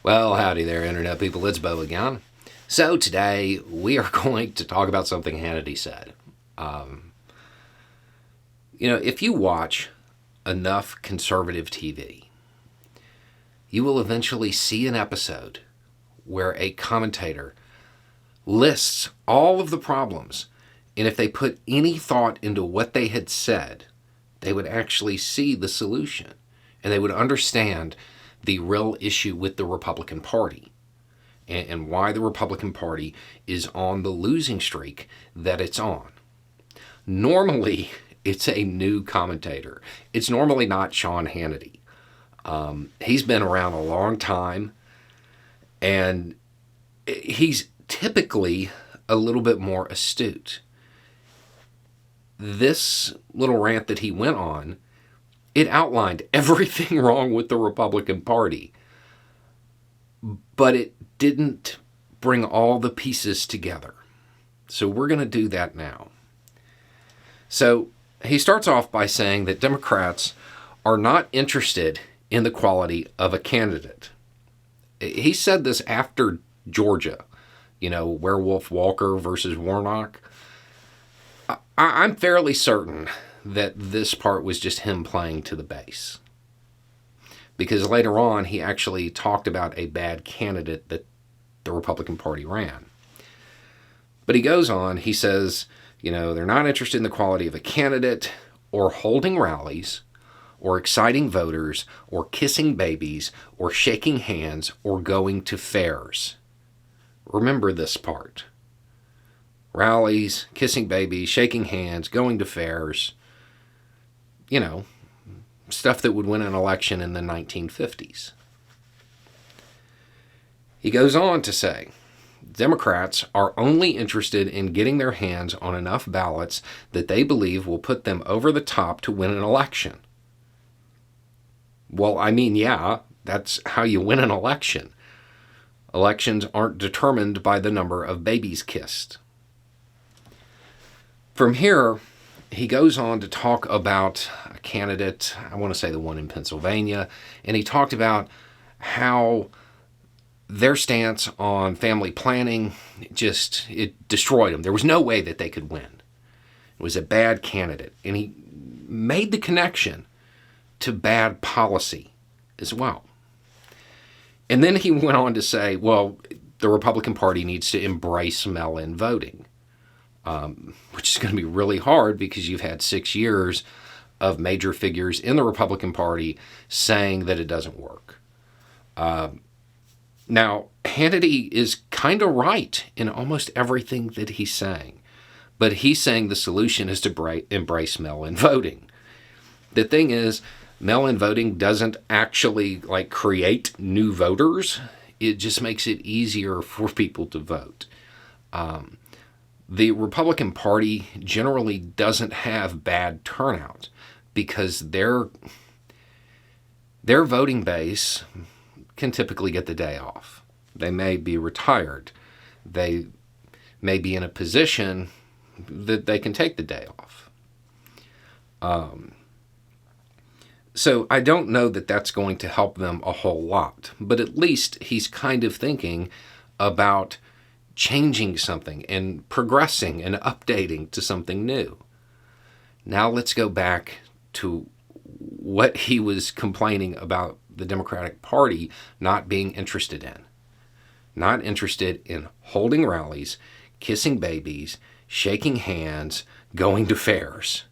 Well, howdy there, Internet people. It's Bo again. So, today we are going to talk about something Hannity said. If you watch enough conservative TV, you will eventually see an episode where a commentator lists all of the problems, and if they put any thought into what they had said, they would actually see the solution, and they would understand the real issue with the Republican Party and why the Republican Party is on the losing streak that it's on. Normally, it's a new commentator. It's normally not Sean Hannity. He's been around a long time, and he's typically a little bit more astute. This little rant that he went on, it outlined everything wrong with the Republican Party, but it didn't bring all the pieces together. So we're going to do that now. So he starts off by saying that Democrats are not interested in the quality of a candidate. He said this after Georgia, Werewolf Walker versus Warnock. I'm fairly certain that this part was just him playing to the base. Because later on, he actually talked about a bad candidate that the Republican Party ran. But he goes on, he says, they're not interested in the quality of a candidate or holding rallies or exciting voters or kissing babies or shaking hands or going to fairs. Remember this part. Rallies, kissing babies, shaking hands, going to fairs. Stuff that would win an election in the 1950s. He goes on to say, Democrats are only interested in getting their hands on enough ballots that they believe will put them over the top to win an election. Well, yeah, that's how you win an election. Elections aren't determined by the number of babies kissed. From here, he goes on to talk about a candidate, I want to say the one in Pennsylvania, and he talked about how their stance on family planning, it destroyed them. There was no way that they could win. It was a bad candidate. And he made the connection to bad policy as well. And then he went on to say, well, the Republican Party needs to embrace mail-in voting. Which is going to be really hard because you've had 6 years of major figures in the Republican Party saying that it doesn't work. Now, Hannity is kind of right in almost everything that he's saying, but he's saying the solution is to embrace mail-in voting. The thing is, mail-in voting doesn't actually create new voters. It just makes it easier for people to vote. The Republican Party generally doesn't have bad turnout because their voting base can typically get the day off. They may be retired. They may be in a position that they can take the day off. So I don't know that that's going to help them a whole lot, but at least he's kind of thinking about changing something and progressing and updating to something new. Now let's go back to what he was complaining about the Democratic Party not being interested in. Not interested in holding rallies, kissing babies, shaking hands, going to fairs.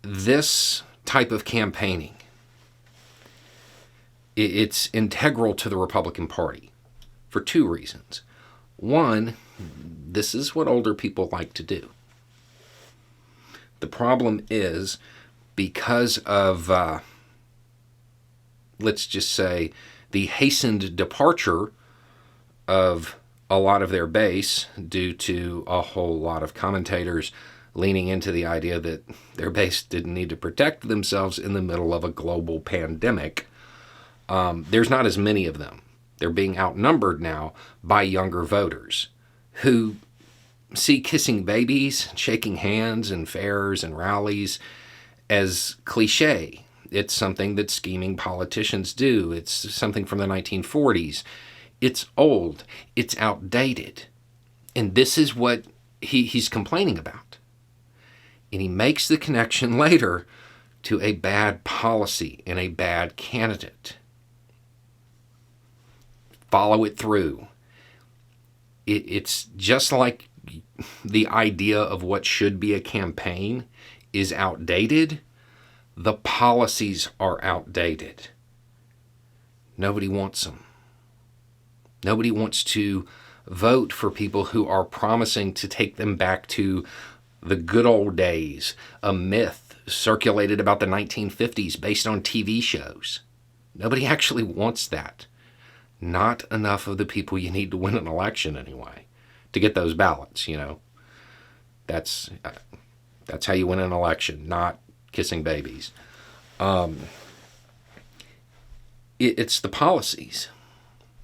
This type of campaigning, it's integral to the Republican Party. For two reasons. One, this is what older people like to do. The problem is because of, let's just say, the hastened departure of a lot of their base due to a whole lot of commentators leaning into the idea that their base didn't need to protect themselves in the middle of a global pandemic. There's not as many of them. They're being outnumbered now by younger voters who see kissing babies, shaking hands, and fairs and rallies as cliche. It's something that scheming politicians do. It's something from the 1940s. It's old. It's outdated. And this is what he's complaining about. And he makes the connection later to a bad policy and a bad candidate. Follow it through. It's just like the idea of what should be a campaign is outdated. The policies are outdated. Nobody wants them. Nobody wants to vote for people who are promising to take them back to the good old days, a myth circulated about the 1950s based on TV shows. Nobody actually wants that. Not enough of the people you need to win an election anyway, to get those ballots, you know. That's how you win an election, not kissing babies. It's the policies.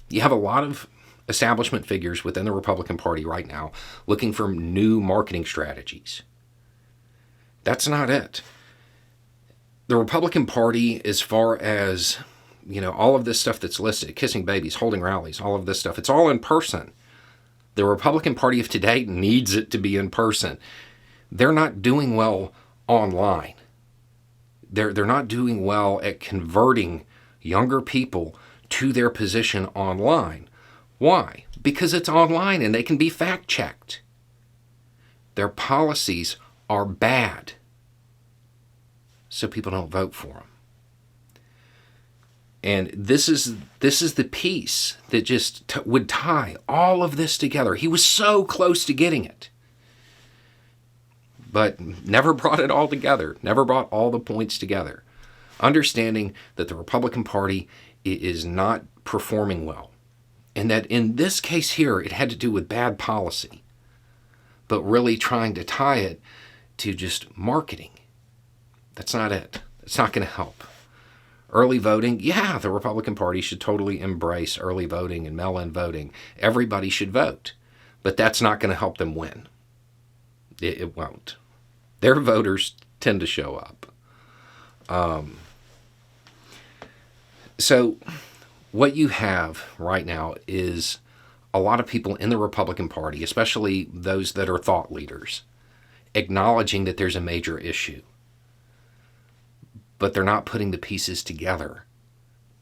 You have a lot of establishment figures within the Republican Party right now looking for new marketing strategies. That's not it. The Republican Party, as far as, you know, all of this stuff that's listed, kissing babies, holding rallies, all of this stuff, it's all in person. The Republican Party of today needs it to be in person. They're not doing well online. They're not doing well at converting younger people to their position online. Why? Because it's online and they can be fact-checked. Their policies are bad, so people don't vote for them. And this is the piece that just would tie all of this together. He was so close to getting it, but never brought it all together, never brought all the points together. Understanding that the Republican Party is not performing well, and that in this case here, it had to do with bad policy, but really trying to tie it to just marketing. That's not it. It's not going to help. Early voting, yeah, the Republican Party should totally embrace early voting and mail-in voting. Everybody should vote, but that's not going to help them win. It won't. Their voters tend to show up. So what you have right now is a lot of people in the Republican Party, especially those that are thought leaders, acknowledging that there's a major issue, but they're not putting the pieces together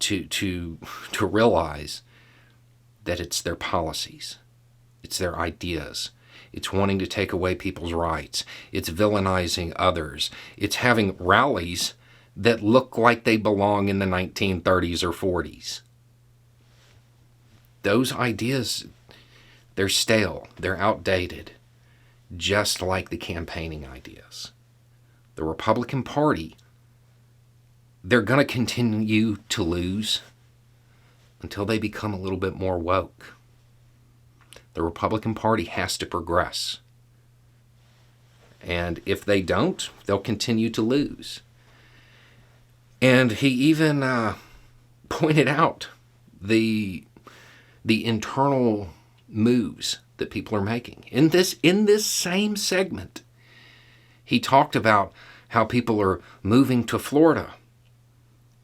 to realize that it's their policies, it's their ideas, it's wanting to take away people's rights, it's villainizing others, it's having rallies that look like they belong in the 1930s or 40s. Those ideas, they're stale, they're outdated, just like the campaigning ideas. The Republican Party, they're going to continue to lose until they become a little bit more woke. The Republican Party has to progress. And if they don't, they'll continue to lose. And he even pointed out the internal moves that people are making. In this same segment, he talked about how people are moving to Florida.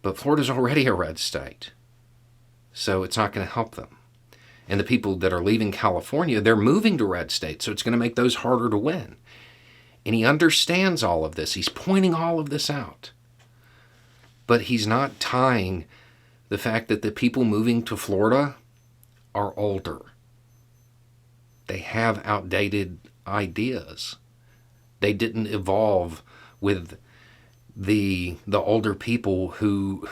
But Florida's already a red state, so it's not going to help them. And the people that are leaving California, they're moving to red states, so it's going to make those harder to win. And he understands all of this. He's pointing all of this out. But he's not tying the fact that the people moving to Florida are older. They have outdated ideas. They didn't evolve with the older people who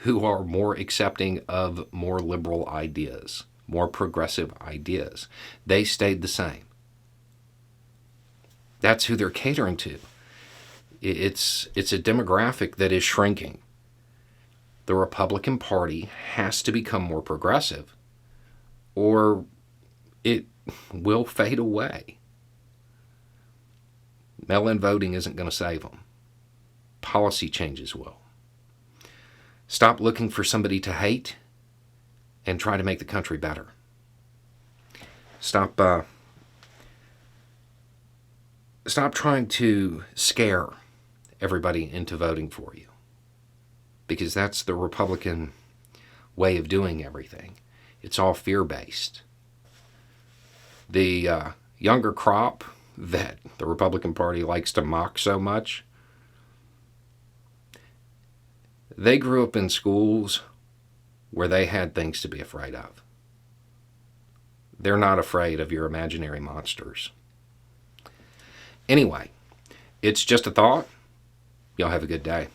are more accepting of more liberal ideas, more progressive ideas. They stayed the same. That's who they're catering to. It's a demographic that is shrinking. The Republican Party has to become more progressive, or it will fade away. Mail-in voting isn't going to save them. Policy changes will. Stop looking for somebody to hate and try to make the country better. Stop trying to scare everybody into voting for you. because that's the Republican way of doing everything. It's all fear-based. The younger crop that the Republican Party likes to mock so much, they grew up in schools where they had things to be afraid of. They're not afraid of your imaginary monsters. Anyway, it's just a thought. Y'all have a good day.